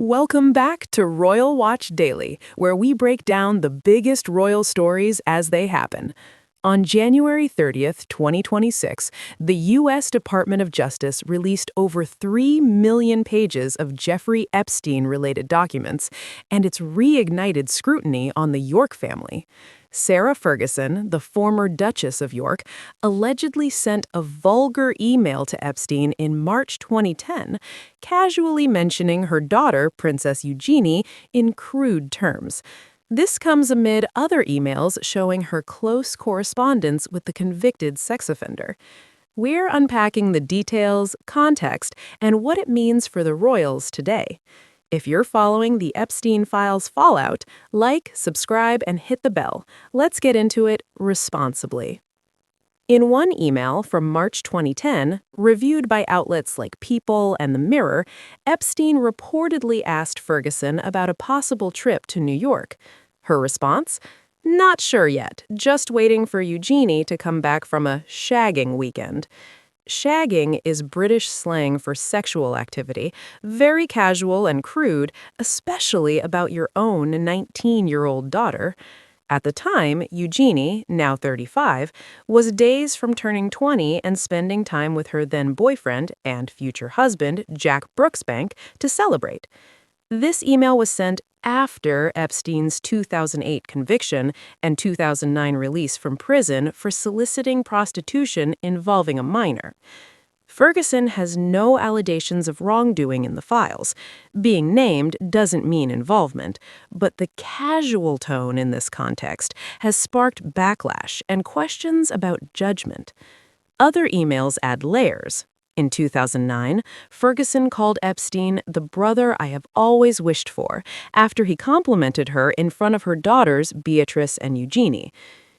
Welcome back to Royal Watch Daily, where we break down the biggest royal stories as they happen. On January 30th, 2026, the U.S. Department of Justice released over 3 million pages of Jeffrey Epstein-related documents, and it's reignited scrutiny on the York family. Sarah Ferguson, the former Duchess of York, allegedly sent a vulgar email to Epstein in March 2010, casually mentioning her daughter, Princess Eugenie, in crude terms. This comes amid other emails showing her close correspondence with the convicted sex offender. We're unpacking the details, context, and what it means for the royals today. If you're following the Epstein files fallout, like, subscribe, and hit the bell. Let's get into it responsibly. In one email from March 2010, reviewed by outlets like People and The Mirror, Epstein reportedly asked Ferguson about a possible trip to New York. Her response? Not sure yet, just waiting for Eugenie to come back from a shagging weekend. Shagging is British slang for sexual activity, very casual and crude, especially about your own 19-year-old daughter. At the time, Eugenie, now 35, was days from turning 20 and spending time with her then-boyfriend and future husband, Jack Brooksbank, to celebrate. This email was sent after Epstein's 2008 conviction and 2009 release from prison for soliciting prostitution involving a minor. Ferguson has no allegations of wrongdoing in the files. Being named doesn't mean involvement, but the casual tone in this context has sparked backlash and questions about judgment. Other emails add layers. In 2009, Ferguson called Epstein the brother I have always wished for, after he complimented her in front of her daughters, Beatrice and Eugenie.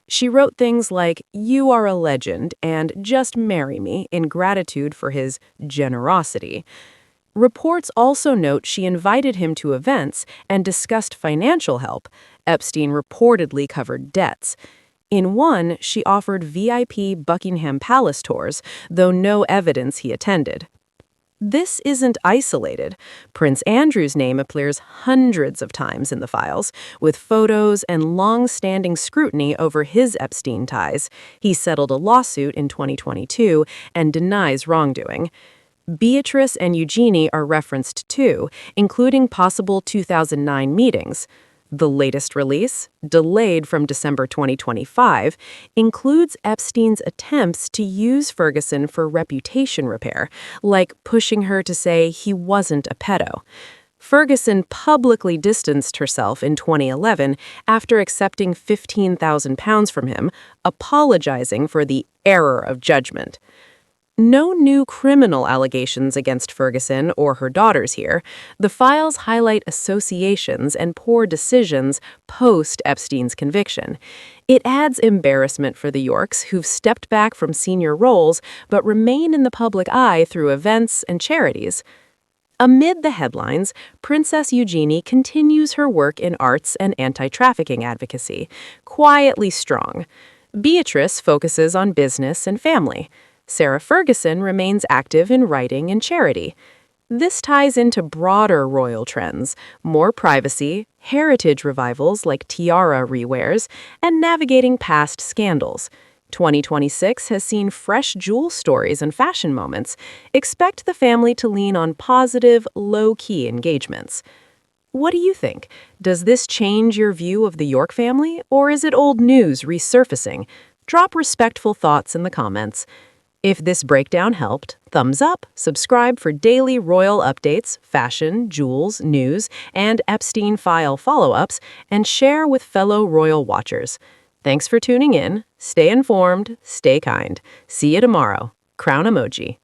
She wrote things like, "You are a legend," and "Just marry me," in gratitude for his generosity. Reports also note she invited him to events and discussed financial help. Epstein reportedly covered debts. In one, she offered VIP Buckingham Palace tours, though no evidence he attended. This isn't isolated. Prince Andrew's name appears hundreds of times in the files, with photos and long-standing scrutiny over his Epstein ties. He settled a lawsuit in 2022 and denies wrongdoing. Beatrice and Eugenie are referenced too, including possible 2009 meetings. The latest release, delayed from December 2025, includes Epstein's attempts to use Ferguson for reputation repair, like pushing her to say he wasn't a pedo. Ferguson publicly distanced herself in 2011 after accepting £15,000 from him, apologizing for the error of judgment. No new criminal allegations against Ferguson or her daughters here. The files highlight associations and poor decisions post-Epstein's conviction. It adds embarrassment for the Yorks, who've stepped back from senior roles but remain in the public eye through events and charities. Amid the headlines, Princess Eugenie continues her work in arts and anti-trafficking advocacy, quietly strong. Beatrice focuses on business and family. Sarah Ferguson remains active in writing and charity. This ties into broader royal trends, more privacy, heritage revivals like tiara rewears, and navigating past scandals. 2026 has seen fresh jewel stories and fashion moments. Expect the family to lean on positive, low-key engagements. What do you think? Does this change your view of the York family, or is it old news resurfacing? Drop respectful thoughts in the comments. If this breakdown helped, thumbs up, subscribe for daily royal updates, fashion, jewels, news, and Epstein file follow-ups, and share with fellow royal watchers. Thanks for tuning in. Stay informed, stay kind. See you tomorrow. Crown emoji.